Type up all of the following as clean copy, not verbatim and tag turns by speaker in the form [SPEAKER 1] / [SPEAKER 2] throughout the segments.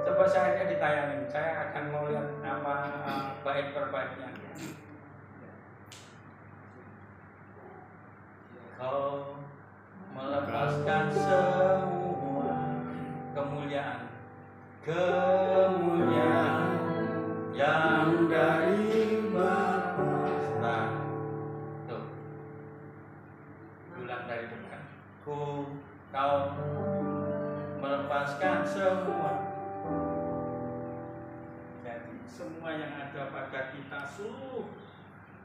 [SPEAKER 1] Coba saya ditayangin, saya akan mau lihat apa baik perbaiknya. Kau melepaskan semua kemuliaan yang dari Bapa. Nah, tuh, ulang dari depan. Kau melepaskan semua. Jadi semua yang ada pada kita, seluruh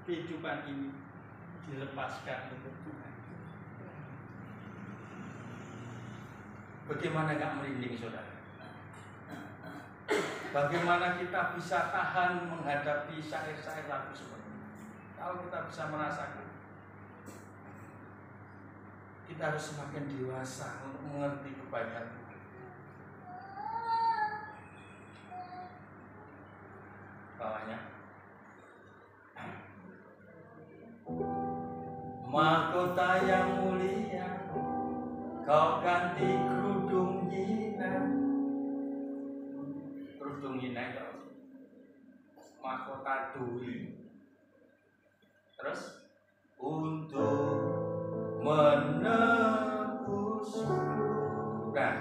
[SPEAKER 1] kehidupan ini dilepaskan untuk Tuhan. Bagaimana gak merinding, saudara? Bagaimana kita bisa tahan menghadapi syair-syair lagu seperti ini? Kalau kita bisa merasakan, kita harus semakin dewasa untuk mengerti kebaikan Tuhan. Bawahnya, mahkota yang mulia, kau ganti kerudung hina. Kerudung hina itu mahkota duri. Terus untuk menebusku. Nah,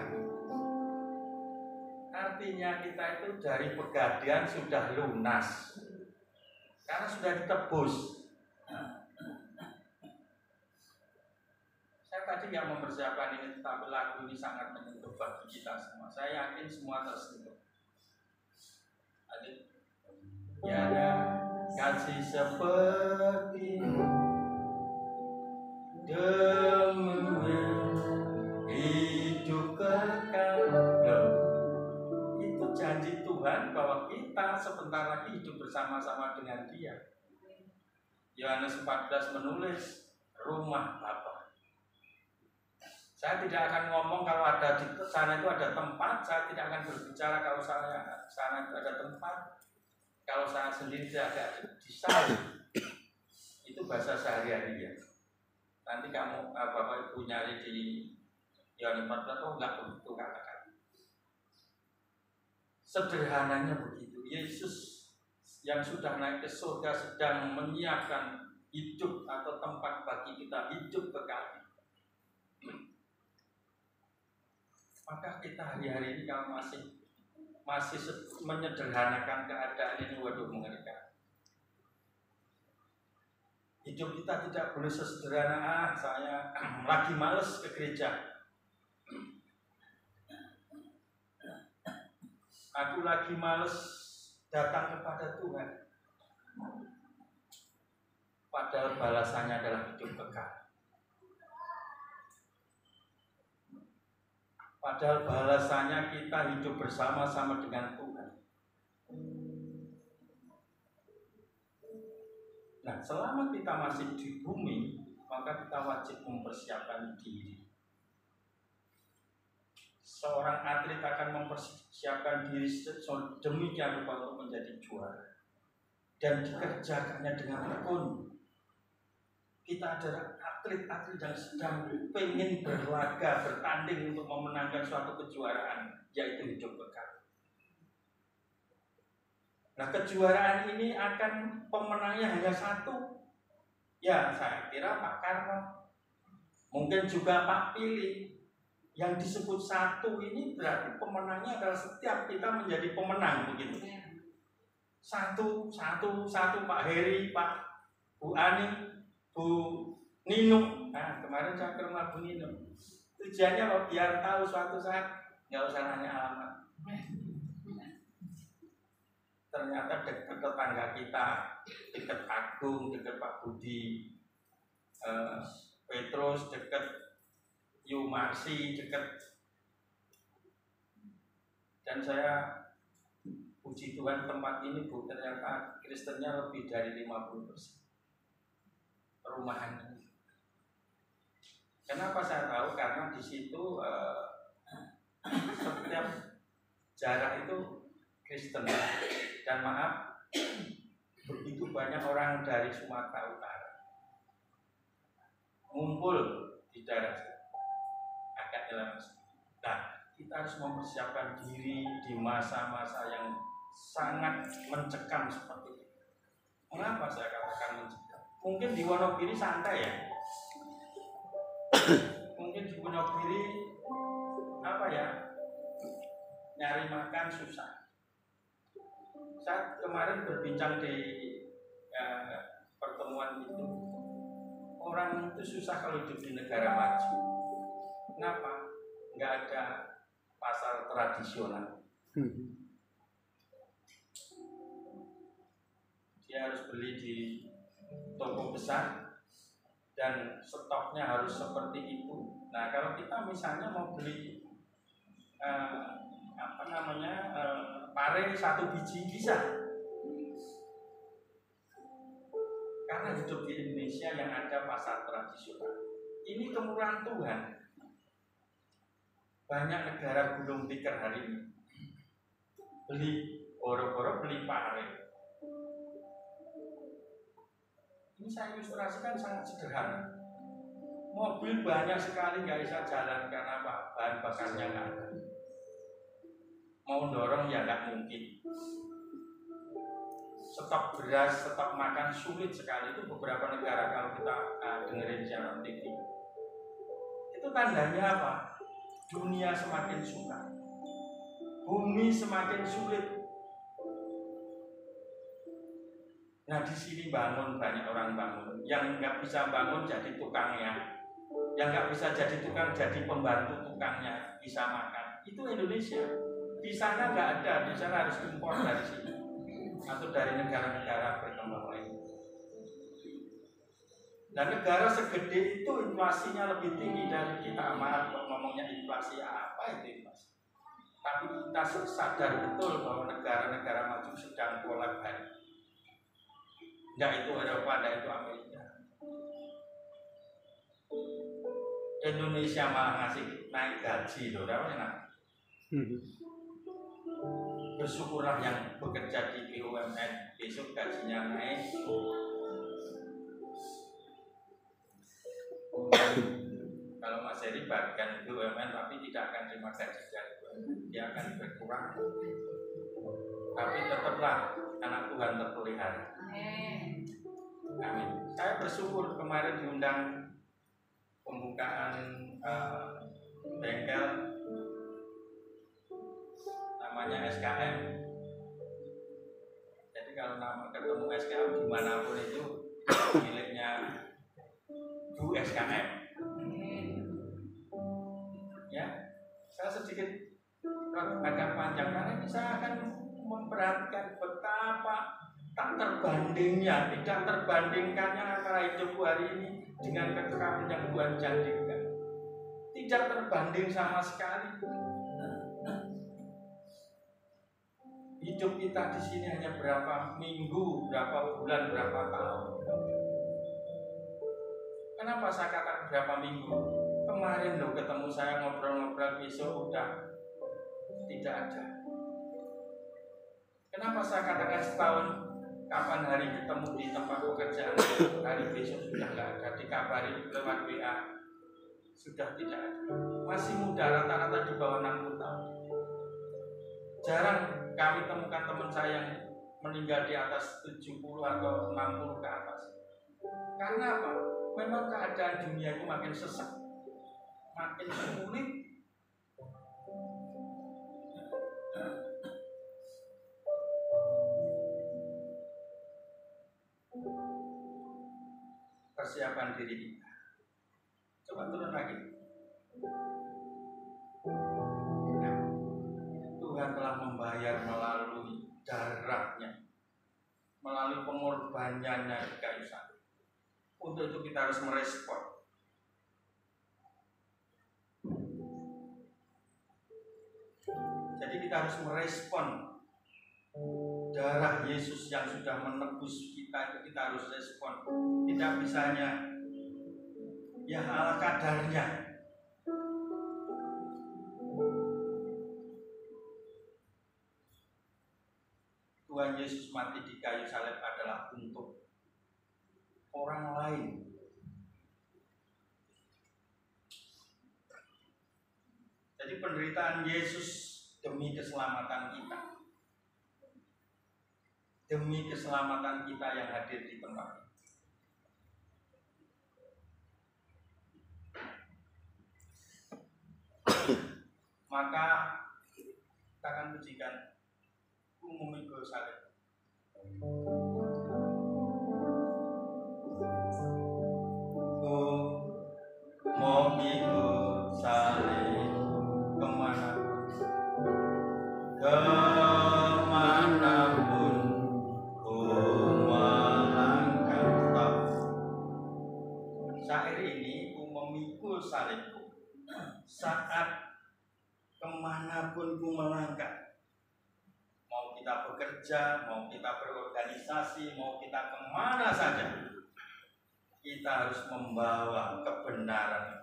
[SPEAKER 1] artinya kita itu dari pegadian sudah lunas karena sudah ditebus. Saya tadi nggak mempersiapkan ini, tetapi lagu ini sangat menyentuh bagi kita semua. Saya yakin semua tersentuh. Tiada kasih seperti demi hidup kekal. Itu janji Tuhan bahwa kita sebentar lagi hidup bersama-sama dengan Dia. Yohanes 14 menulis rumah Bapa. Saya tidak akan ngomong kalau ada di sana itu ada tempat. Saya tidak akan berbicara kalau sana itu ada tempat. Kalau saya sendiri tidak ada di sana. Itu bahasa sehari-hari ya. Nanti kamu Bapak Ibu nyari di Yohanes 14, oh enggak begitu katakan. Sederhananya begitu. Yesus yang sudah naik ke surga sedang menyiapkan hidup atau tempat bagi kita hidup kekal. Maka kita hari-hari ini kalau masih menyederhanakan keadaan ini, waduh mengerikan. Hidup kita tidak boleh sesederhana, saya lagi males ke gereja. Aku lagi males datang kepada Tuhan. Padahal balasannya adalah hidup kekal. Padahal balasannya kita hidup bersama-sama dengan Tuhan. Nah, selama kita masih di bumi, maka kita wajib mempersiapkan diri. Seorang atlet akan mempersiapkan diri demikian rupa untuk menjadi juara. Dan dikerjakannya dengan tekun. Kita adalah atlet-atlet yang sedang pengen berlaga, bertanding untuk memenangkan suatu kejuaraan, yaitu hidup kekal. Nah, kejuaraan ini akan pemenangnya hanya satu. Ya, saya kira Pak Karno, mungkin juga Pak Pilih. Yang disebut satu ini berarti pemenangnya adalah setiap kita menjadi pemenang begitu. Satu Pak Heri, Pak Bu Ani, Bu Nino. Nah, kemarin saya ke rumah Bu Nino. Tujuannya loh, biar tahu suatu saat nggak usah nanya alamat. Ternyata dekat tetangga kita, dekat Agung, dekat Pak Budi, Petrus, dekat Yumarsi, dekat. Dan saya puji Tuhan tempat ini Bu, ternyata Kristennya lebih dari 50%. Perumahan ini. Kenapa saya tahu? Karena di situ setiap jarak itu Kristen. Dan maaf, begitu banyak orang dari Sumatera Utara ngumpul di daerah agak jelas. Nah, kita harus mempersiapkan diri di masa-masa yang sangat mencekam seperti ini. Mengapa saya katakan mencekam? Mungkin di Wonogiri santai ya. Mungkin di Wonogiri apa ya? Nyari makan susah. Saya kemarin berbincang di pertemuan itu, orang itu susah kalau hidup di negara maju. Kenapa? Nggak ada pasar tradisional. Dia harus beli di toko besar dan stoknya harus seperti itu. Nah, kalau kita misalnya mau beli pare 1 biji bisa, karena hidup di Indonesia yang ada pasar tradisional. Ini kemurahan Tuhan. Banyak negara gulung tikar hari ini beli boro-boro beli pare. Ini saya ilustrasikan sangat sederhana. Mobil banyak sekali nggak bisa jalan karena apa? Bahan bakarnya nggak ada. Mau dorong ya nggak mungkin. Stok beras, stok makan sulit sekali. Itu beberapa negara kalau kita dengerin siaran TV. Itu tandanya apa? Dunia semakin suka, bumi semakin sulit. Nah, di sini bangun, banyak orang bangun. Yang nggak bisa bangun jadi tukangnya, yang nggak bisa jadi tukang jadi pembantu tukangnya, bisa makan. Itu Indonesia. Di sana nggak ada, di sana harus impor dari sini atau dari negara-negara berkembang lain. Dan negara segede itu inflasinya lebih tinggi dari kita. Maaf kok ngomongnya inflasi, apa itu inflasi? Tapi kita sadar betul bahwa negara-negara maju sedang bolak-balik. Nggak itu Eropa, nggak itu Amerika. Indonesia malah ngasih naik gaji loh, enak. Bersyukurlah yang bekerja di BUMN, besok gajinya naik. Kalau Mas Heri bagikan BUMN tapi tidak akan terima gaji dari BUMN, dia akan berkurang. Tapi tetaplah anak Tuhan terpelihara. Amin. Saya bersyukur kemarin diundang pembukaan bengkel namanya SKM. Jadi kalau nama ketemu SKM dimanapun itu miliknya Bu SKM. Ya, saya sedikit agak panjang karena ini saya akan memperhatikan betapa tak terbandingnya, tidak terbandingkannya antara hidupku hari ini dengan kekekalan yang Tuhan janjikan. Tidak terbanding sama sekali. Hidup kita di sini hanya berapa minggu, berapa bulan, berapa tahun. Kenapa saya katakan berapa minggu? Kemarin loh ketemu saya ngobrol-ngobrol, besok udah tidak ada. Kenapa saya katakan setahun? Kapan hari ketemu di tempat pekerjaan, hari besok sudah nggak ada. Dikabari lewat WA sudah tidak ada. Masih muda, rata-rata di bawah 60 tahun. Jarang kami temukan teman saya yang meninggal di atas 70 atau 60 ke atas. Karena apa? Memang keadaan dunia itu makin sesak, makin sulit. Persiapan diri kita. Coba turun lagi. Nah, Tuhan telah membayar melalui darahnya, melalui pengorbanannya di kayu salib. Untuk itu kita harus merespon. Jadi kita harus merespon darah Yesus yang sudah menebus kita, itu kita harus respon. Tidak bisa hanya ya ala kadarnya. Tuhan Yesus mati di kayu salib adalah untuk orang lain. Jadi pemberitaan Yesus demi keselamatan kita. Demi keselamatan kita yang hadir di tempat ini. Maka kita akan pujikan Memikul Salib. Memikul salib kemanapun ku melangkah. Syair ini, ku memikul salibku saat kemanapun ku melangkah. Mau kita bekerja, mau kita berorganisasi, mau kita kemana saja, kita harus membawa kebenaran.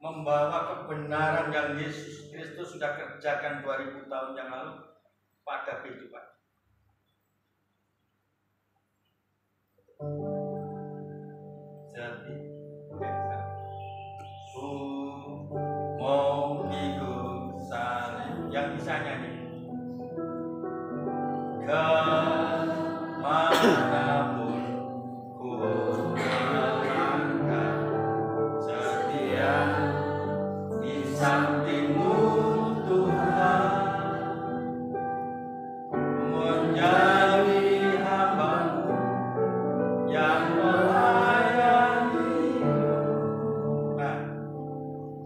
[SPEAKER 1] Membawa kebenaran yang Yesus Kristus sudah kerjakan 2000 tahun yang lalu pada kehidupan. Jadi, ku mau ikut salib. Yang bisa nyanyi. Kemanapun ku melangkah, setia di samping-Mu Tuhan, menjadi hamba-Mu yang melayani. Nah,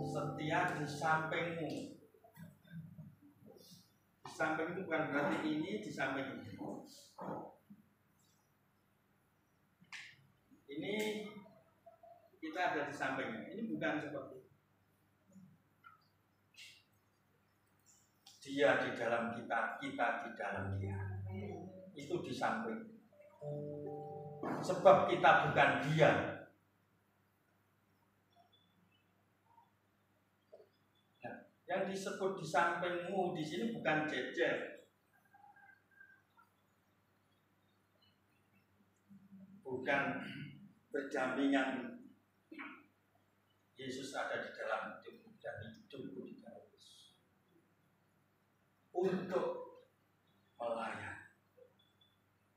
[SPEAKER 1] setia di samping-Mu. Di samping itu bukan berarti ini di samping ini. Ini kita ada di sampingnya. Ini bukan seperti dia di dalam kita, kita di dalam dia. Itu di samping. Sebab kita bukan dia. Nah, yang disebut di samping-Mu di sini bukan jejer. Bukan berdampingan. Yesus ada di dalam hidupmu dan hidupku di dalam Yesus. Untuk melayani.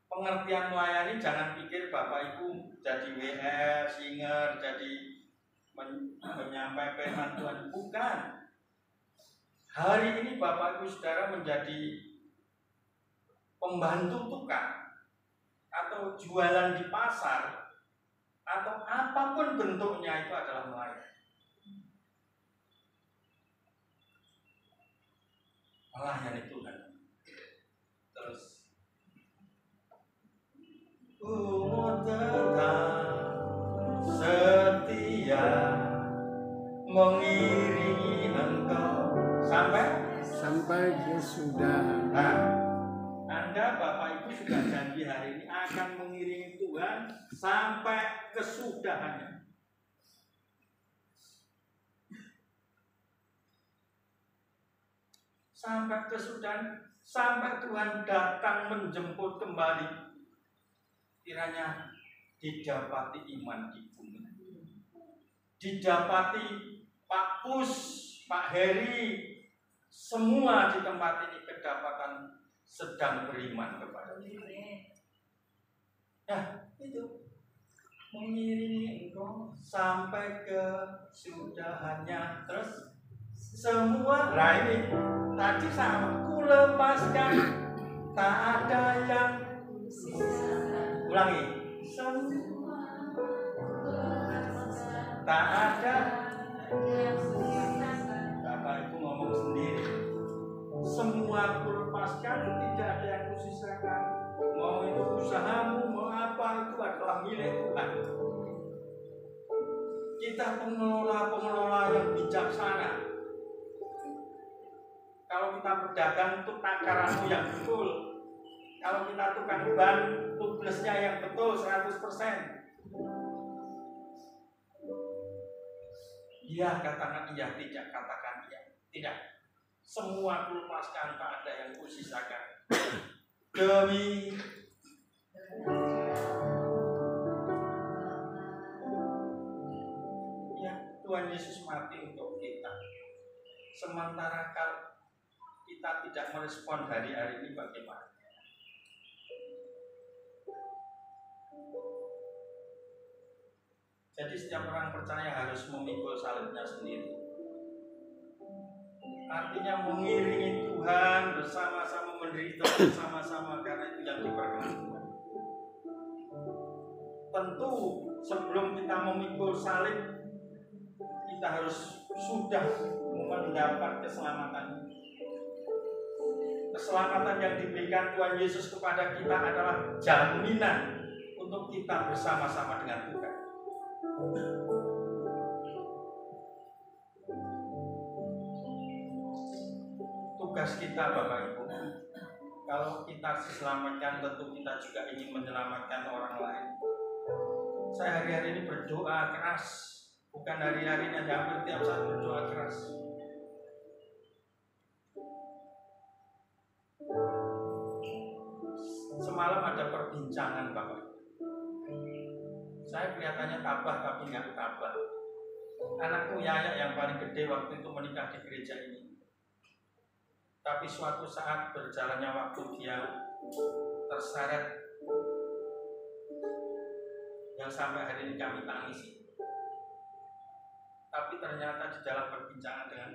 [SPEAKER 1] Pengertian melayani, jangan pikir Bapak Ibu jadi WR, singer, jadi menyampaikan Tuhan. Bukan. Hari ini Bapak Ibu Saudara menjadi pembantu tukang, atau jualan di pasar, atau apapun bentuknya, itu adalah melayani. Melayani Tuhan. Terus, ku tetap setia mengiringi Engkau sampai kesudahan. Nah, Anda Bapak Ibu sudah janji hari ini akan mengiringi Tuhan sampai kesudahannya. Sampai kesudahan, sampai Tuhan datang menjemput kembali. Kiranya didapati iman di bumi. Didapati Pak Pus, Pak Heri, semua di tempat ini kedapatan sedang beriman kepada Tuhan. Nah, itu mengiringi Engkau sampai ke sudahannya. Terus semua, nah ini tadi sama, ku lepaskan, tak ada yang ulangi, semua tak ada. Bapak Ibu ngomong sendiri, semua ku lepaskan, tidak ada yang kusisakan. Mau itu usahamu, mau apa, itu adalah milik Tuhan. Kita pengelola yang bijaksana. Kalau kita berdagang, itu takaranmu yang betul. Kalau kita tukang ban, tugasnya yang betul 100%. Iya katakan iya, tidak katakan iya. Tidak. Semua kulepaskan, tak ada yang kusisakan. Demi Tuhan Yesus mati untuk kita. Sementara kalau kita tidak merespon hari-hari ini, bagaimana? Jadi setiap orang percaya harus memikul salibnya sendiri. Artinya mengiringi Tuhan, bersama-sama menderita bersama-sama, karena itu yang diperkenankan Tuhan. Tentu sebelum kita memikul salib, kita harus sudah mendapat keselamatan. Keselamatan yang diberikan Tuhan Yesus kepada kita adalah jaminan untuk kita bersama-sama dengan Tuhan. Tugas kita, Bapak Ibu, kalau kita diselamatkan, tentu kita juga ingin menyelamatkan orang lain. Saya hari-hari ini berdoa keras, bukan hari-hari ini, hampir tiap saat berdoa keras. Semalam ada perbincangan, Bapak. Saya kelihatannya tabah tapi nggak tabah. Anakku Yaya yang paling gede waktu itu menikah di gereja ini. Tapi suatu saat berjalannya waktu dia terseret, yang sampai hari ini kami tangisi. Tapi ternyata di dalam perbincangan dengan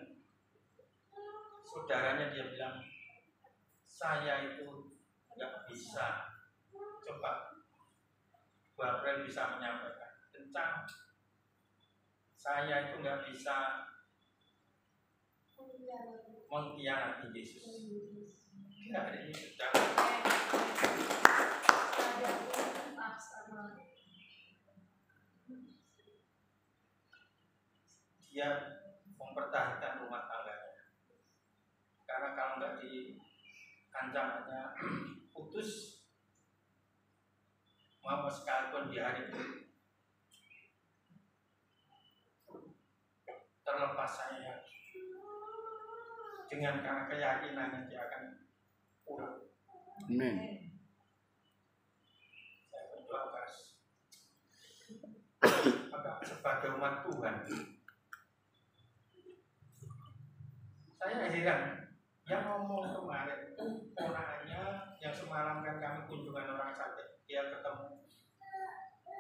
[SPEAKER 1] saudaranya dia bilang, saya itu nggak bisa. Coba Bu April bisa menyampaikan kencang. Saya itu nggak bisa mengkhianati Yesus. Dia hari ini sudah dia mempertahankan rumah tangganya. Karena kalau nggak dikancangannya putus, mau sekalipun di hari itu terlepas saya dengan karena keyakinan dia akan pulang.
[SPEAKER 2] Amin.
[SPEAKER 1] Saya berdoa keras. Sebagai umat Tuhan, saya heran. Yang ngomong kemarin ponakannya yang semalam kan kami kunjungan orang sakit, dia ketemu.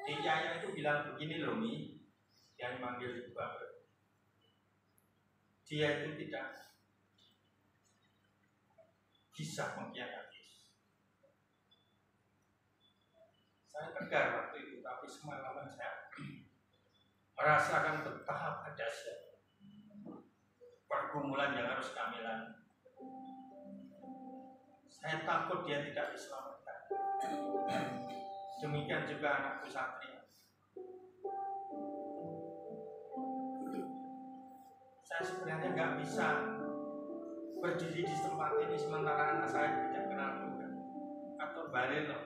[SPEAKER 1] Dia itu bilang begini loh, Mi, yang manggil Bapak. Dia itu tidak bisa mengkhianati. Saya tegar waktu itu, tapi semalaman saya merasakan betapa dahsyat pergumulan yang harus kami lalui. Saya takut dia tidak diselamatkan. Demikian juga anakku Satria. Saya sebenarnya nggak bisa berdiri di tempat ini sementara anak saya tidak kenal Tuhan atau balelo.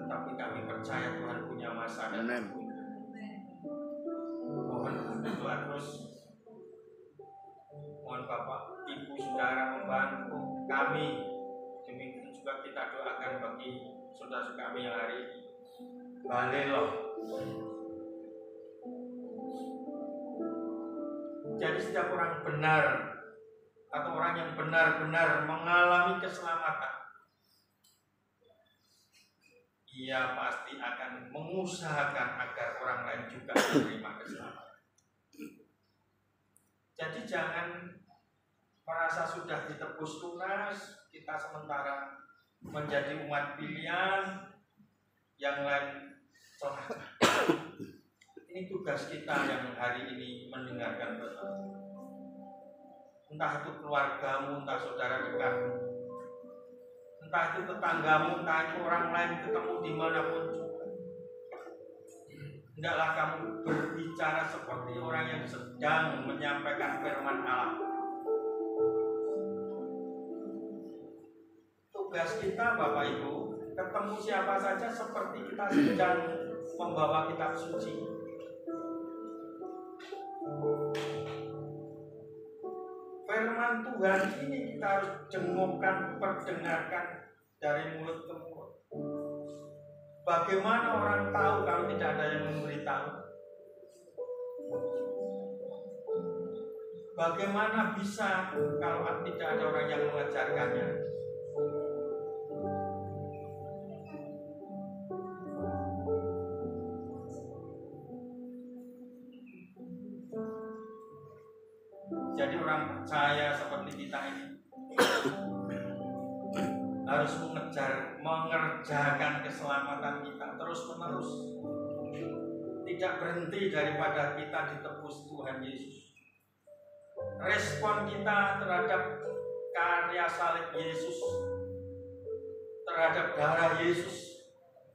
[SPEAKER 1] Tetapi kami percaya Tuhan punya masa depan. Mohon doa terus. Mohon Bapak, Ibu, Saudara membantu kami. Demikian juga kita doakan bagi saudara kami yang hari ini balelo. Jadi setiap orang benar atau orang yang benar-benar mengalami keselamatan, ia pasti akan mengusahakan agar orang lain juga menerima keselamatan. Jadi jangan merasa sudah ditebus lunas, kita sementara menjadi umat pilihan, yang lain celaka. Ini tugas kita yang hari ini mendengarkan doa. Entah itu keluargamu, entah saudara dekatmu, entah itu tetanggamu, entah itu orang lain ketemu dimanapun juga. Hendaklah kamu berbicara seperti orang yang sedang menyampaikan firman Allah. Tugas kita, Bapak Ibu, ketemu siapa saja seperti kita sedang membawa kitab suci. Firman Tuhan ini kita harus jengukkan, perdengarkan dari mulut ke mulut. Bagaimana orang tahu kalau tidak ada yang memberitahu? Bagaimana bisa kalau tidak ada orang yang mengajarkannya? Jadi orang percaya seperti kita ini harus mengerjakan keselamatan kita terus-menerus. Tidak berhenti daripada kita ditebus Tuhan Yesus. Respon kita terhadap karya salib Yesus, terhadap darah Yesus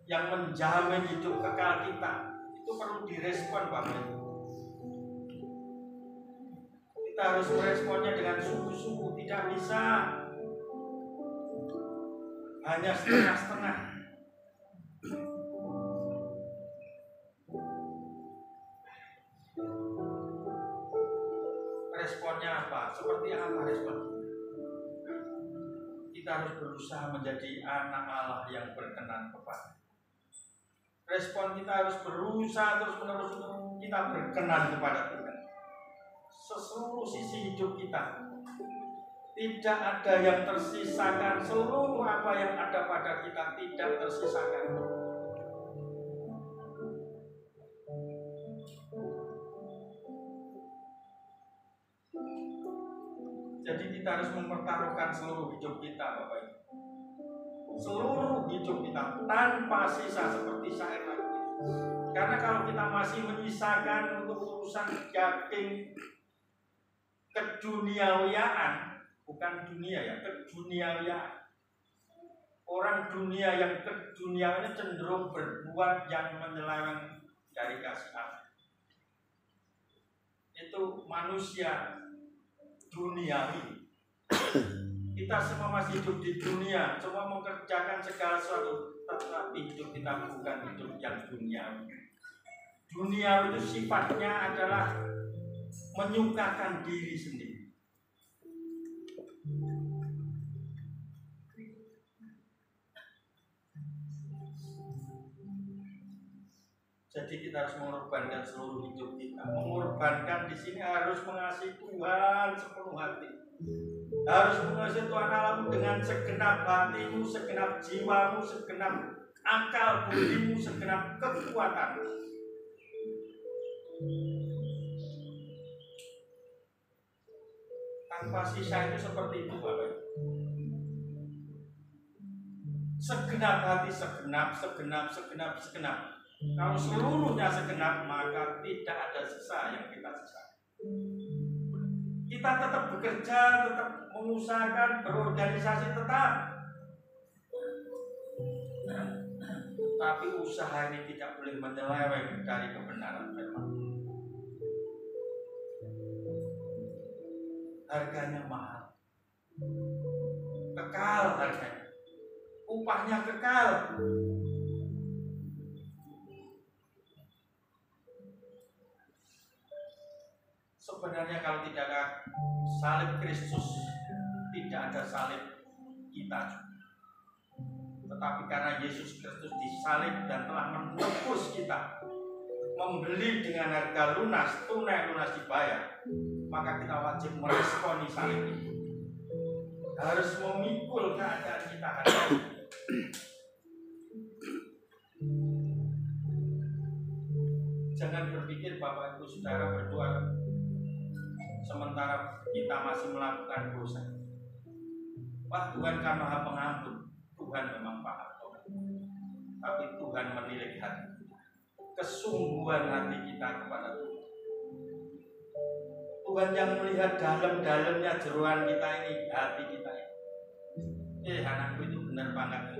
[SPEAKER 1] yang menjamin hidup kekal kita, itu perlu direspon Bapak Ibu. Kita harus meresponnya dengan sungguh-sungguh, tidak bisa hanya setengah-setengah. Responnya apa? Seperti apa respon? Kita harus berusaha menjadi anak Allah yang berkenan kepada. Respon kita harus berusaha terus-menerus untuk kita berkenan kepada Tuhan. Seluruh sisi hidup kita, tidak ada yang tersisakan. Seluruh apa yang ada pada kita tidak tersisakan. Jadi kita harus mempertaruhkan seluruh hidup kita, Bapak Ibu. Seluruh hidup kita tanpa sisa seperti syair lagi. Karena kalau kita masih menyisakan untuk urusan daging keduniawiaan, bukan dunia ya, keduniawiaan. Orang dunia yang keduniawiaan cenderung berbuat yang menyeleweng dari kasih Allah. Itu manusia duniawi. Kita semua masih hidup di dunia, semua mengerjakan segala sesuatu, tetapi hidup kita bukan hidup yang duniawi. Duniawi itu sifatnya adalah menyukakan diri sendiri. Jadi kita harus mengorbankan seluruh hidup kita. Mengorbankan di sini harus mengasihi Tuhan sepenuh hati. Harus mengasihi Tuhan Allahmu dengan segenap hatimu, segenap jiwamu, segenap akal budimu, segenap kekuatanmu. Tanpa sisa itu seperti itu, Bapak. Segenap hati, segenap. Kalau seluruhnya segenap, maka tidak ada sisa yang kita sisakan. Kita tetap bekerja, tetap mengusahakan, berorganisasi tetap. Tapi usaha ini tidak boleh menyeleweng dari kebenaran firman. Harganya mahal, kekal harganya, upahnya kekal. Sebenarnya kalau tidak ada salib Kristus, tidak ada salib kita. Tetapi karena Yesus Kristus disalib dan telah menebus kita, membeli dengan harga lunas, tunai lunas dibayar, maka kita wajib meresponi salib itu. Harus memikul keadaan kita hari ini. Jangan berpikir Bapak Ibu Saudara berdua sementara kita masih melakukan dosa. Wah, Tuhan kan Maha Pengampun. Tuhan memang paham. Tapi Tuhan menilik hati, kesungguhan hati kita kepada Tuhan. Tuhan yang melihat dalam-dalamnya jeroan kita ini, hati kita ini. Anakku itu benar banget.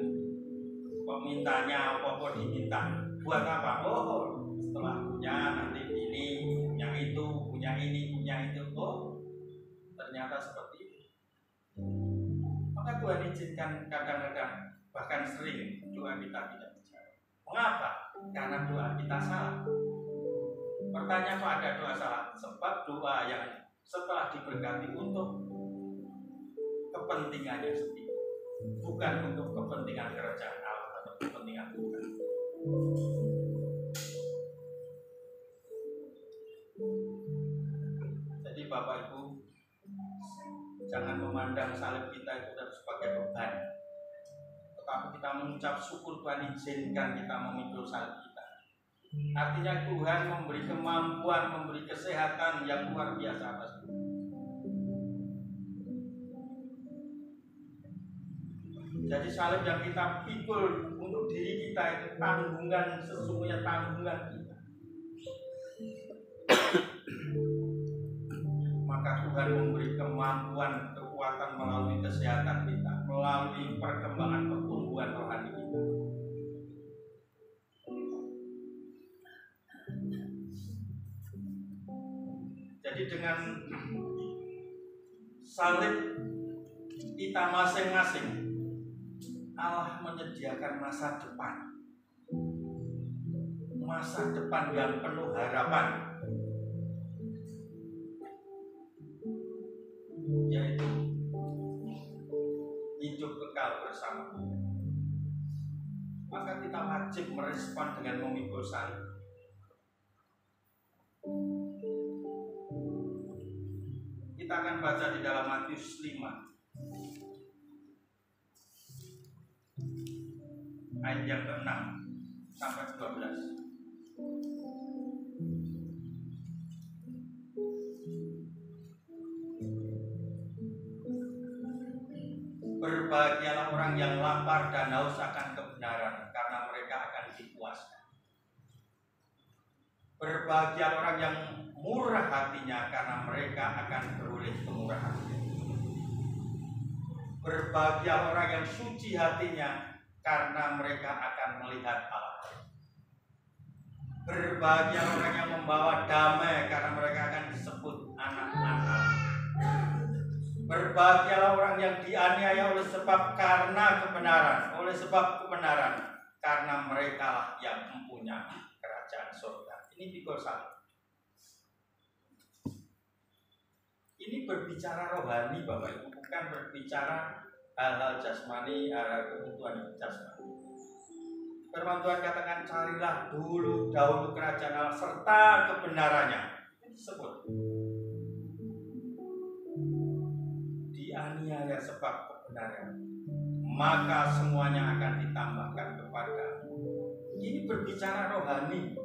[SPEAKER 1] Kok mintanya apa-apa diminta. Buat apa? Oh, setelah punya nanti ini, punya itu, punya ini, punya itu. Oh, ternyata seperti itu. Maka Tuhan izinkan kadang-kadang, bahkan sering doa kita tidak bicara. Mengapa? Karena doa kita salah. Pertanyaan kok ada doa salah? Sebab doa yang setelah diberkati untuk kepentingannya sendiri, bukan untuk kepentingan kerajaan Allah atau kepentingan Tuhan. Jadi Bapak Ibu, jangan memandang salib kita itu sebagai beban, tetapi kita mengucap syukur Tuhan izinkan kita memikul salib kita. Artinya Tuhan memberi kemampuan, memberi kesehatan yang luar biasa atas kita. Jadi salib yang kita pikul untuk diri kita itu tanggungan, sesungguhnya tanggungan kita. Maka Tuhan memberi kemampuan, kekuatan melalui kesehatan kita, melalui perkembangan pertumbuhan rohani kita. Jadi dengan salib kita masing-masing, Allah menyediakan masa depan yang penuh harapan, yaitu hidup kekal bersama. Maka kita wajib merespon dengan memikul salib. Kita akan baca di dalam Matius 5 ayat yang ke-6 sampai 12. Berbahagialah orang yang lapar dan haus akan kebenaran, karena mereka akan dipuaskan. Berbahagialah orang yang murah hatinya, karena mereka akan beroleh kemurahan hati. Berbahagialah orang yang suci hatinya, karena mereka akan melihat Allah. Berbahagialah orang yang membawa damai, karena mereka akan disebut anak-anak Allah. Berbahagialah orang yang dianiaya oleh sebab kebenaran, karena mereka lah yang mempunyai kerajaan surga. Ini pikul salib. Ini berbicara rohani Bapak Ibu, bukan berbicara hal-hal jasmani, hal-hal kebutuhan jasmani. Firman Tuhan katakan, carilah dahulu kerajaan Allah serta kebenarannya. Ini disebut. Dianiaya sebab kebenaran, maka semuanya akan ditambahkan kepadamu. Ini berbicara rohani.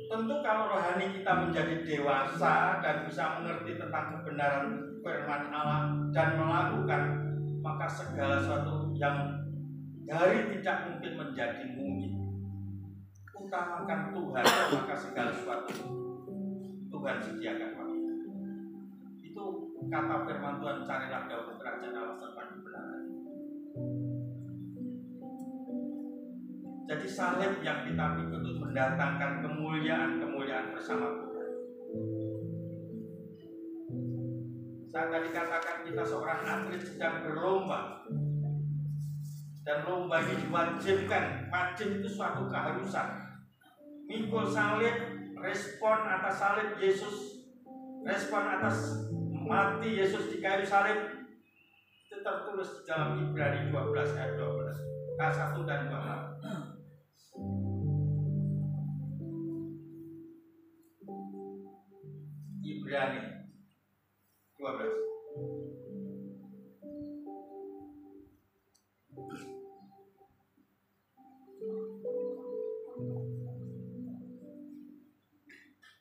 [SPEAKER 1] Tentu kalau rohani kita menjadi dewasa dan bisa mengerti tentang kebenaran firman Allah dan melakukan, maka segala sesuatu yang dari tidak mungkin menjadi mungkin. Utamakan Tuhan, maka segala sesuatu Tuhan sediakan bagi kita. Itu kata firman Tuhan, carilah dahulu kerajaan Allah serta kebenaran. Jadi salib yang kita pikul itu mendatangkan kemuliaan bersama Tuhan. Saya tadi katakan kita seorang atlet sedang berlomba, dan lomba ini diwajibkan. Wajib itu suatu keharusan. Mikul salib, respon atas salib Yesus, respon atas mati Yesus di kayu salib, itu tertulis di dalam Ibrani 12 ayat 12, ayat 1 dan 2. Ibrani 12.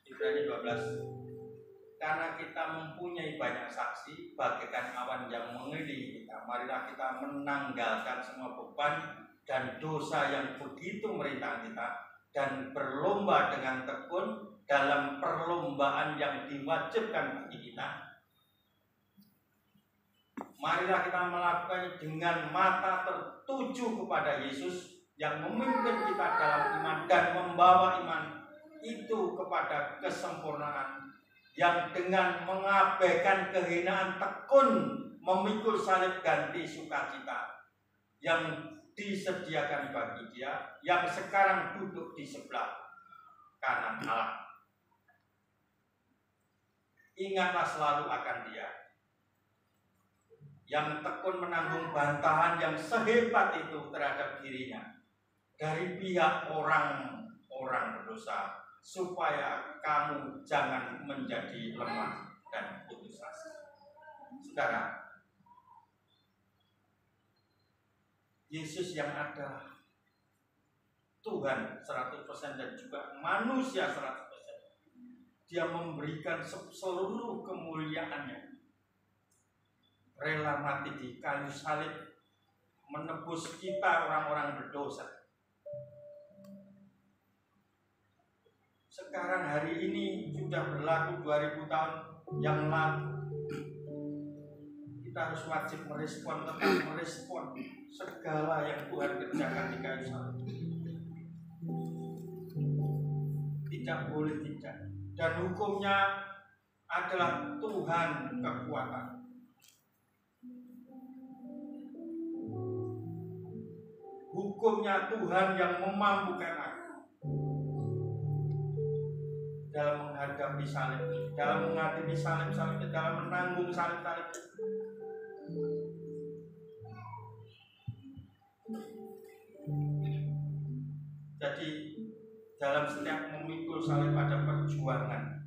[SPEAKER 1] Ibrani 12. Karena kita mempunyai banyak saksi bagaikan awan yang mengelilingi kita, marilah kita menanggalkan semua beban dan dosa yang begitu merintang kita, dan berlomba dengan tekun dalam perlombaan yang diwajibkan bagi kita. Marilah kita melakukannya dengan mata tertuju kepada Yesus yang memimpin kita dalam iman dan membawa iman itu kepada kesempurnaan, yang dengan mengabaikan kehinaan tekun memikul salib ganti sukacita yang disediakan bagi Dia yang sekarang duduk di sebelah kanan Allah. Ingatlah selalu akan Dia yang tekun menanggung bantahan yang sehebat itu terhadap dirinya dari pihak orang-orang berdosa, supaya kamu jangan menjadi lemah dan putus asa. Saudara, Yesus yang adalah Tuhan 100% dan juga manusia 100%, Dia memberikan seluruh kemuliaannya, rela mati di kayu salib menebus kita orang-orang berdosa. Sekarang hari ini sudah berlaku 2000 tahun yang lalu. Kita harus wajib merespon, tetap merespon segala yang Tuhan kerjakan di kayu salib. Tidak boleh tidak. Dan hukumnya adalah Tuhan kekuatan. Hukumnya Tuhan yang memampukan aku dalam menghadapi salib, dalam menghadapi salib-salib, dalam menanggung salib-salib. Jadi dalam setiap memikul salib ada perjuangan.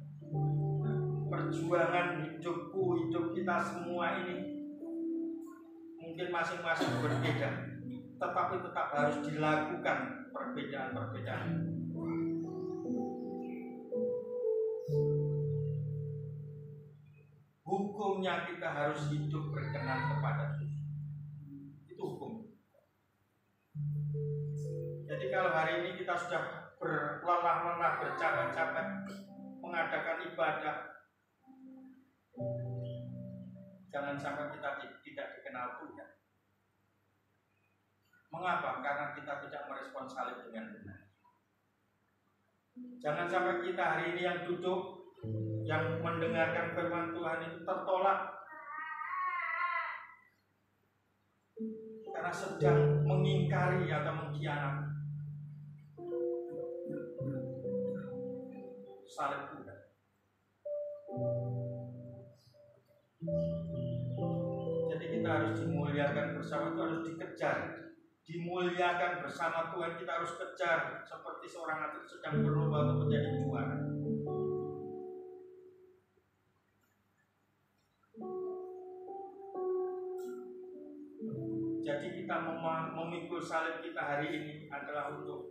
[SPEAKER 1] Perjuangan hidupku, hidup kita semua ini mungkin masing-masing berbeda, tetapi tetap harus dilakukan perbedaan-perbedaan. Hukumnya kita harus hidup berkenan kepada Tuhan. Itu hukum. Jadi kalau hari ini kita sudah berlelah-lelah, bercapek-capek mengadakan ibadah, jangan sampai kita tidak dikenal Tuhan. Mengapa? Karena kita tidak merespon salib dengan benar. Jangan sampai kita hari ini yang duduk, yang mendengarkan firman Tuhan itu tertolak karena sedang mengingkari atau mengkhianati salib Tuhan. Jadi kita harus dimuliakan bersama, itu harus dikejar. Dimuliakan bersama Tuhan, kita harus kejar seperti seorang atlet sedang berlomba untuk menjadi juara. Jadi kita memikul salib kita hari ini adalah untuk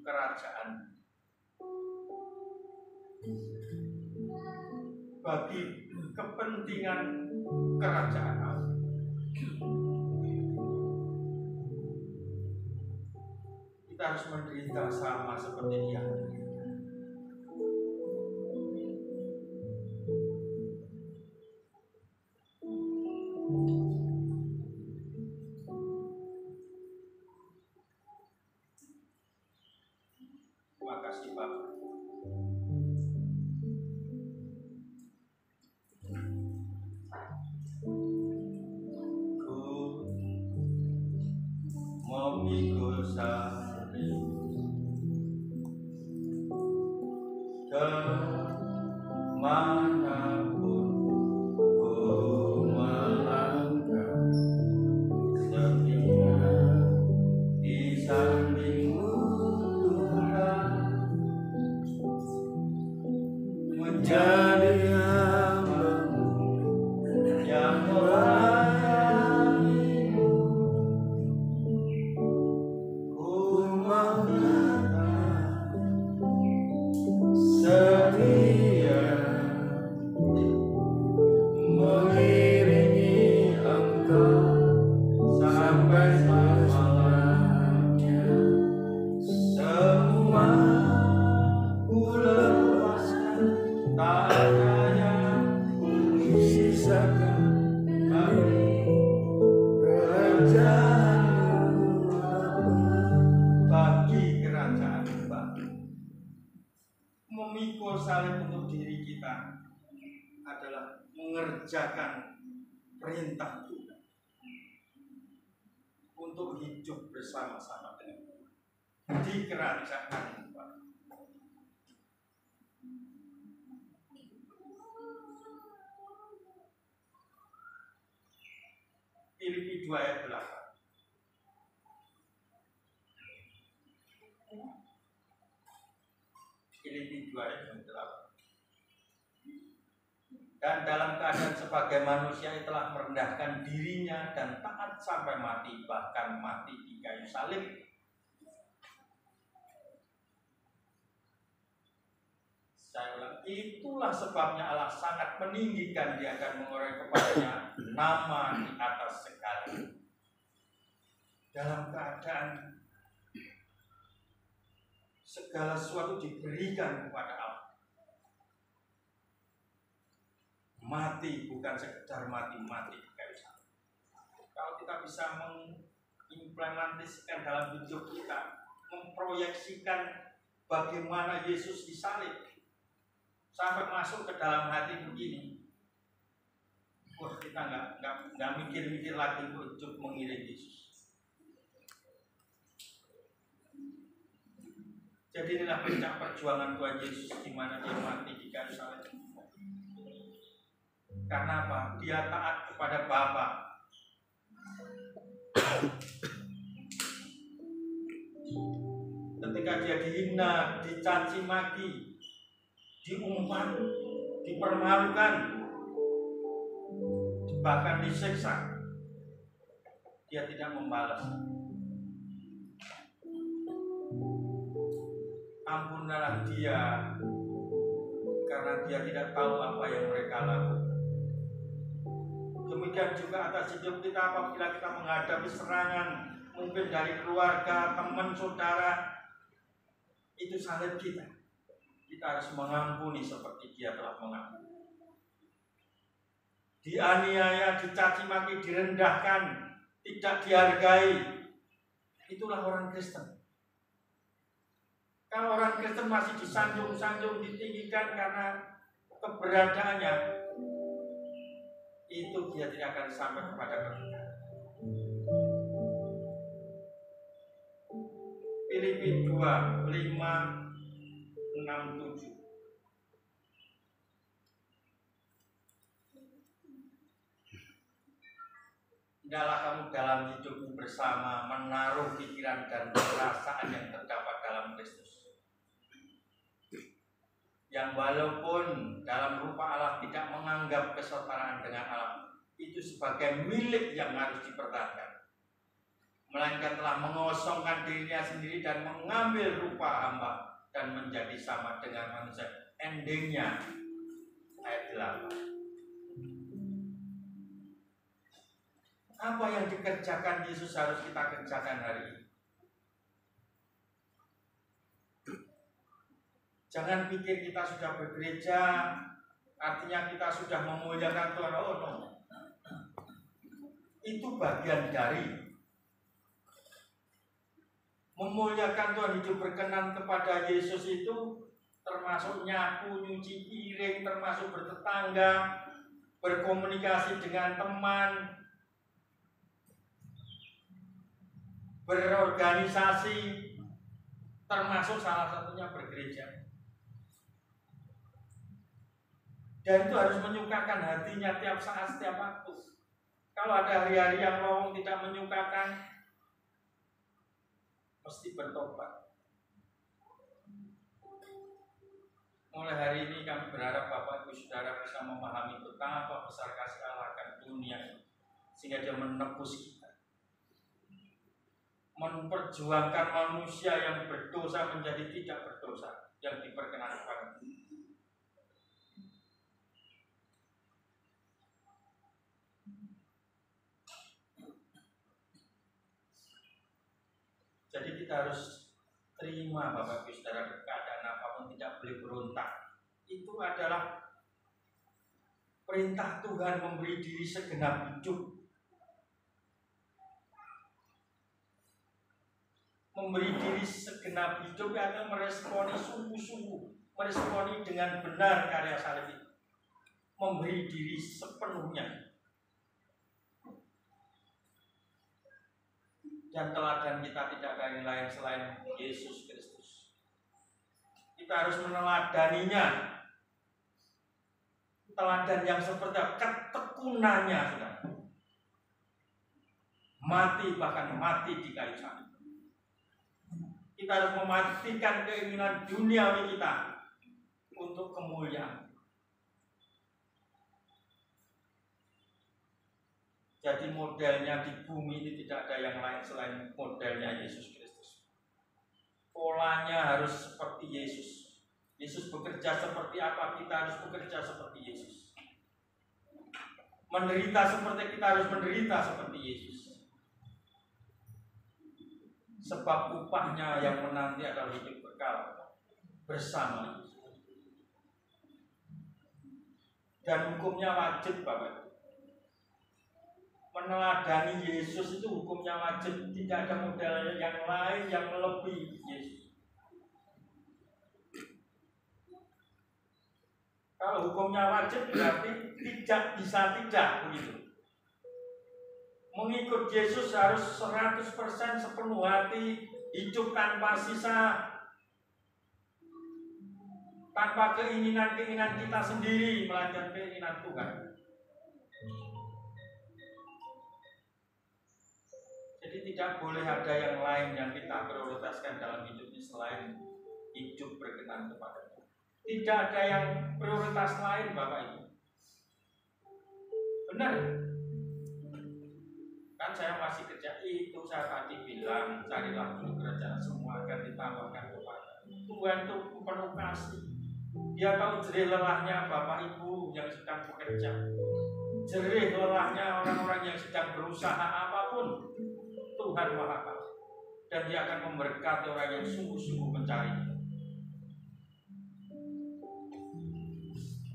[SPEAKER 1] kerajaan, bagi kepentingan kerajaan Allah. Kita harus menderita sama seperti Dia. Terima kasih Bapak. Memikul salib kemanapun ku melangkah, setia di sampingmu Tuhan, menjadi hamba-Mu yang melayani-Mu. Setia mengiringi Engkau sampai selama-lamanya. Semua ku lepaskan, tak ada yang ku sisakan bagi kerajaan-Mu, bagi kerajaan-Mu. Memikul salib untuk diri kita adalah mengerjakan perintah Tuhan untuk hidup bersama-sama dengan Tuhan di kerajaan Tuhan. Filipi 2 ayat 8. Filipi 2 ayat 8. Dan dalam keadaan sebagai manusia telah merendahkan dirinya dan taat sampai mati, bahkan mati di kayu salib. Saya ulang, itulah sebabnya Allah sangat meninggikan Dia akan menguraikan kepadanya nama di atas segala. Dalam keadaan segala sesuatu diberikan kepada Allah. Mati bukan sekedar mati di kayu salib. Kalau kita bisa mengimplementasikan dalam hidup kita, memproyeksikan bagaimana Yesus disalib sampai masuk ke dalam hati begini, wah, kita nggak mikir-mikir lagi untuk mengiring Yesus. Jadi inilah puncak perjuangan Tuhan Yesus di mana Dia mati di kayu salib. Karena apa? Dia taat kepada Bapa. Ketika Dia dihina, dicaci maki, diumpan, dipermalukan, bahkan disiksa, Dia tidak membalas. Ampunilah dia, karena dia tidak tahu apa yang mereka lakukan. Demikian juga atas hidup kita apabila kita menghadapi serangan, mungkin dari keluarga, teman, saudara, itu salib kita. Kita harus mengampuni seperti Dia telah mengampuni. Dianiaya, dicaci maki, direndahkan, tidak dihargai, itulah orang Kristen. Kalau orang Kristen masih disanjung-sanjung, ditinggikan karena keberadaannya, itu dia tidak akan sampai kepada kebenaran. Filipi 2, 5, 6, 7. Hendaklah kamu dalam hidupmu bersama menaruh pikiran dan perasaan yang terdapat dalam Kristus, yang walaupun dalam rupa Allah tidak menganggap kesetaraan dengan Allah itu sebagai milik yang harus dipertahankan, melainkan telah mengosongkan dirinya sendiri dan mengambil rupa hamba dan menjadi sama dengan manusia. Endingnya ayat 8. Apa yang dikerjakan Yesus harus kita kerjakan hari ini. Jangan pikir kita sudah bergereja, artinya kita sudah memuliakan Tuhan. Oh no. Itu bagian dari memuliakan Tuhan, hidup berkenan kepada Yesus itu termasuk nyapu, nyuci piring, termasuk bertetangga, berkomunikasi dengan teman, berorganisasi, termasuk salah satunya bergereja. Dan itu harus menyukakan hatinya tiap saat, setiap waktu. Kalau ada hari-hari yang lowong tidak menyukakan, mesti bertobat. Mulai hari ini kami berharap Bapak Ibu Saudara bisa memahami betapa besar kasih Allah akan dunia ini, sehingga Dia menebus kita, memperjuangkan manusia yang berdosa menjadi tidak berdosa, yang diperkenankan. Jadi kita harus terima Bapak Ibu Saudara, keadaan apapun tidak boleh berontak. Itu adalah perintah Tuhan memberi diri segenap hidup. Memberi diri segenap hidup adalah meresponi sungguh-sungguh, meresponi dengan benar karya salib itu. Memberi diri sepenuhnya. Dan teladan kita tidak ada yang lain selain Yesus Kristus. Kita harus meneladaninya. Teladan yang seperti ketekunannya, saudara. mati, bahkan mati di kayu salib. Kita harus mematikan keinginan duniawi kita untuk kemuliaan. Jadi modelnya di bumi ini tidak ada yang lain selain modelnya Yesus Kristus. Polanya harus seperti Yesus. Yesus bekerja seperti apa, kita harus bekerja seperti Yesus. Menderita seperti kita harus menderita seperti Yesus. Sebab upahnya yang menanti adalah hidup kekal bersama Yesus. Dan hukumnya wajib, Bapak. Meneladani Yesus itu hukumnya wajib. Tidak ada model yang lain yang melebihi Yesus. Kalau hukumnya wajib berarti tidak bisa tidak, begitu. Mengikut Yesus harus 100% sepenuh hati, hidup tanpa sisa, tanpa keinginan-keinginan kita sendiri, melainkan keinginan Tuhan. Jadi tidak boleh ada yang lain yang kita prioritaskan dalam hidup ini selain hidup berkenan kepada Tuhan. Tidak ada yang prioritas lain, Bapak Ibu. Benar? Kan saya masih kerja itu, saya tadi bilang carilah dulu kerajaan semua akan ditambahkan kepada Tuhan. Itu penuh kasih. Dia tahu jerih lelahnya Bapak Ibu yang sedang bekerja, jerih lelahnya orang-orang yang sedang berusaha apapun. Tuhan Maha Tahu, dan Dia akan memberkati orang yang sungguh-sungguh mencari.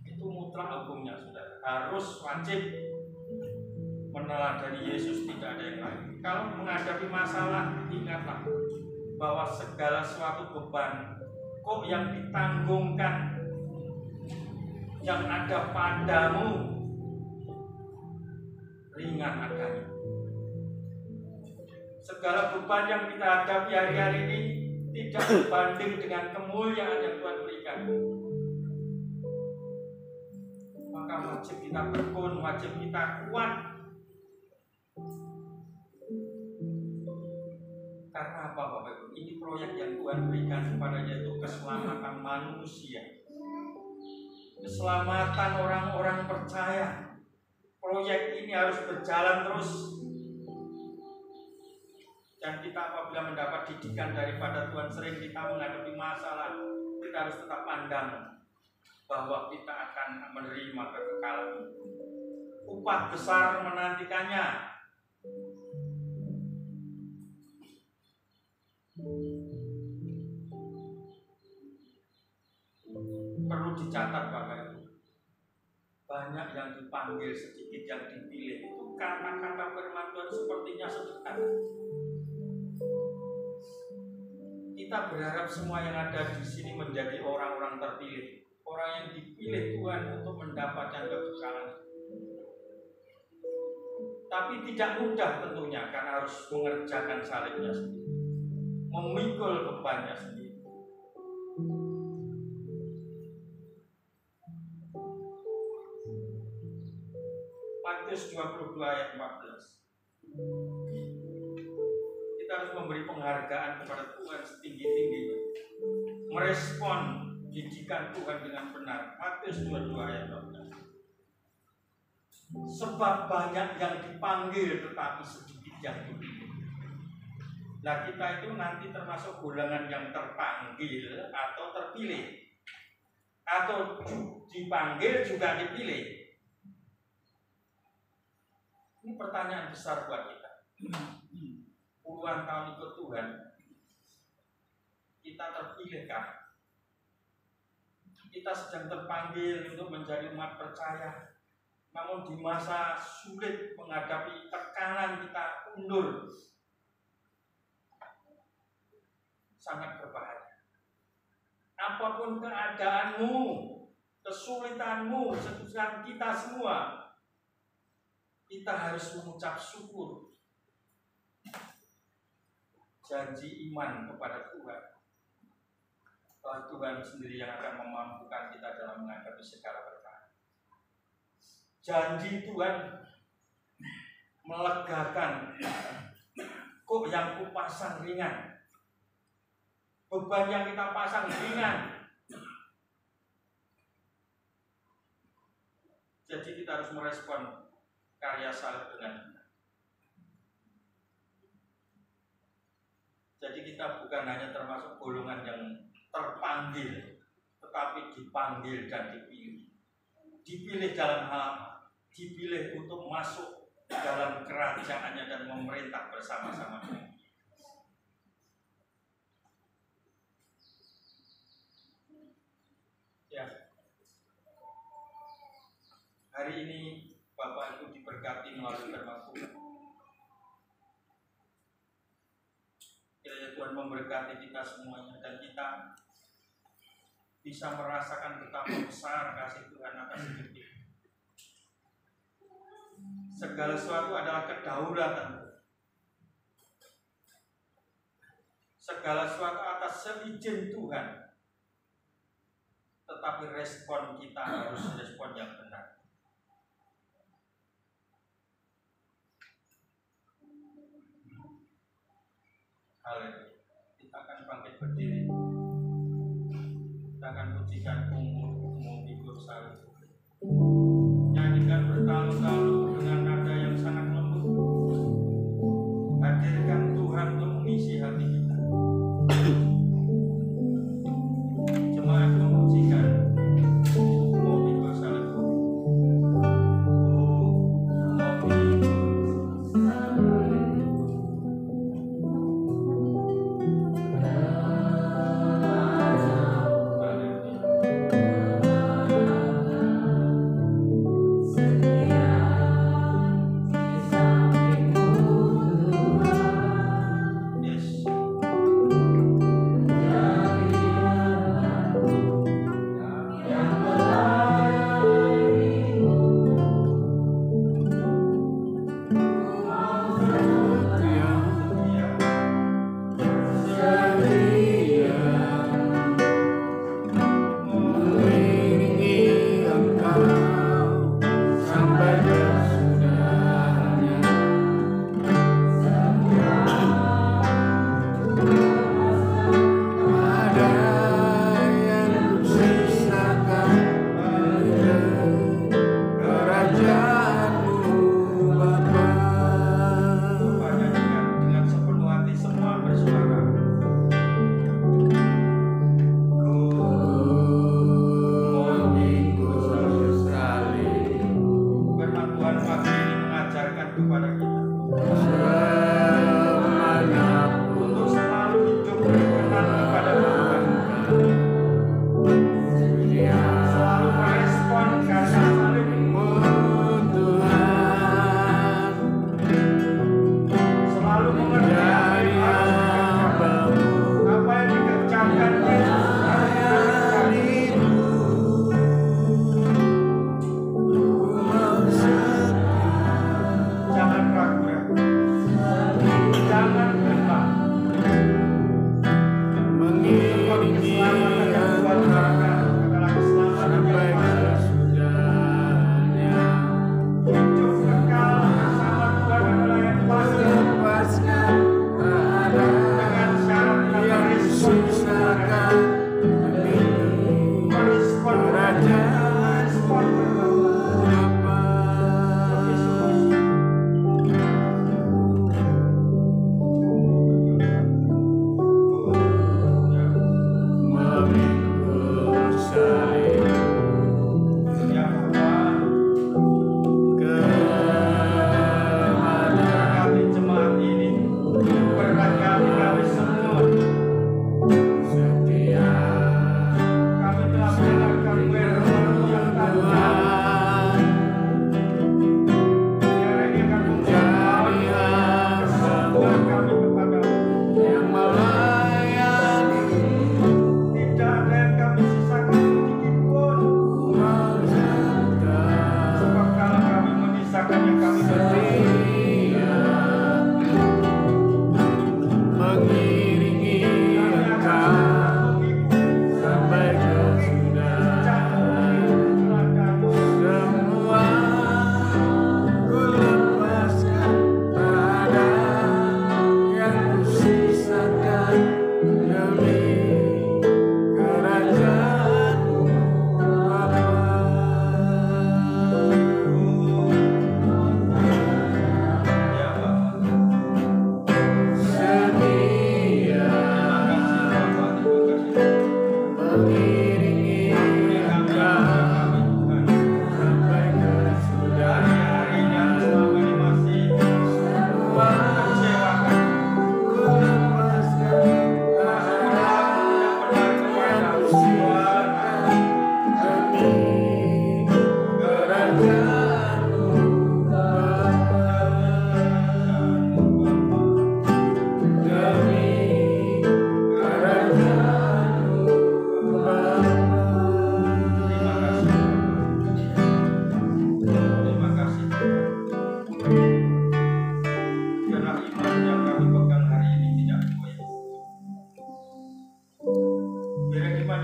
[SPEAKER 1] Itu mutlak hukumnya, saudara. Harus wajib meneladani Yesus, tidak ada yang lain. Kalau menghadapi masalah, ingatlah bahwa segala suatu beban kok yang ditanggungkan, yang ada padamu, ringan adanya. Segala beban yang kita hadapi hari-hari ini tidak berbanding dengan kemuliaan yang Tuhan berikan. Maka wajib kita tekun, wajib kita kuat. Karena apa, Bapak Ibu? Ini proyek yang Tuhan berikan kepada yaitu keselamatan manusia, keselamatan orang-orang percaya. Proyek ini harus berjalan terus. Dan kita apabila mendapat didikan daripada Tuhan, sering kita menghadapi masalah, kita harus tetap pandang bahwa kita akan menerima kekekalan. Upah besar menantikannya. Perlu dicatat, Bapak Ibu. Banyak yang dipanggil, sedikit yang dipilih. Itu kata-kata firman Tuhan sepertinya sederhana. Kita berharap semua yang ada di sini menjadi orang-orang terpilih, orang yang dipilih Tuhan untuk mendapatkan kekekalan. Tapi tidak mudah tentunya, karena harus mengerjakan salibnya sendiri, memikul bebannya sendiri. Matius 22 ayat 14. Kita harus memberi penghargaan kepada Tuhan setinggi-tingginya, merespon didikan Tuhan dengan benar. Matius 22 ayat 12. Sebab banyak yang dipanggil tetapi sedikit yang dipilih. Nah, kita itu nanti termasuk golongan yang terpanggil atau terpilih, atau dipanggil juga dipilih. Ini pertanyaan besar buat kita. Puluhan tahun ikut Tuhan, kita terpilihkah? Kita sedang terpanggil untuk menjadi umat percaya, namun di masa sulit menghadapi tekanan kita undur, sangat berbahaya. Apapun keadaanmu, kesulitanmu, kesusahan kita semua, kita harus mengucap syukur. Janji iman kepada Tuhan, bahwa Tuhan sendiri yang akan memampukan kita dalam menghadapi segala perkara. Janji Tuhan melegakan. Kok yang kupasang ringan, beban yang kita pasang ringan. Jadi kita harus merespon karya salib dengan benar. Jadi kita bukan hanya termasuk golongan yang terpanggil, tetapi dipanggil dan dipilih. Dipilih dalam hal apa? Dipilih untuk masuk dalam kerajaannya dan memerintah bersama-sama dengan Dia. Ya. Hari ini Bapak Ibu diberkati melalui firman Tuhan. Kiranya Tuhan memberkati kita semuanya dan kita bisa merasakan betapa besar kasih Tuhan atas hidup kita. Segala sesuatu adalah kedaulatan. Segala sesuatu atas seizin Tuhan. Tetapi respon kita harus respon yang benar. Haleluya. Kita akan bangkit berdiri. Kita akan pujikan Mengikut Salib. Nyanyikan bertalu-talu dengan nada yang sangat lembut. Hadirkan Tuhan untuk mengisi hati kita. Jemaat memujikan Mengikut Salib.
[SPEAKER 2] Yeah.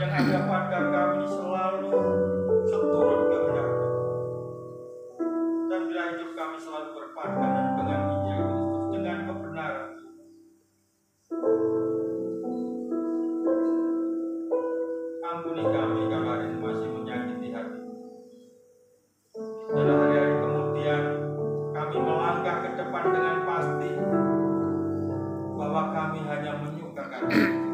[SPEAKER 1] yang ada pada kami selalu seturut kehendak-Mu. Dan bila hidup kami selalu berpadanan dengan Injil Kristus, dengan kebenaran, ampuni kami kalau hari ini masih menyakiti hati. Dan hari-hari kemudian kami melangkah ke depan dengan pasti bahwa kami hanya menyukakan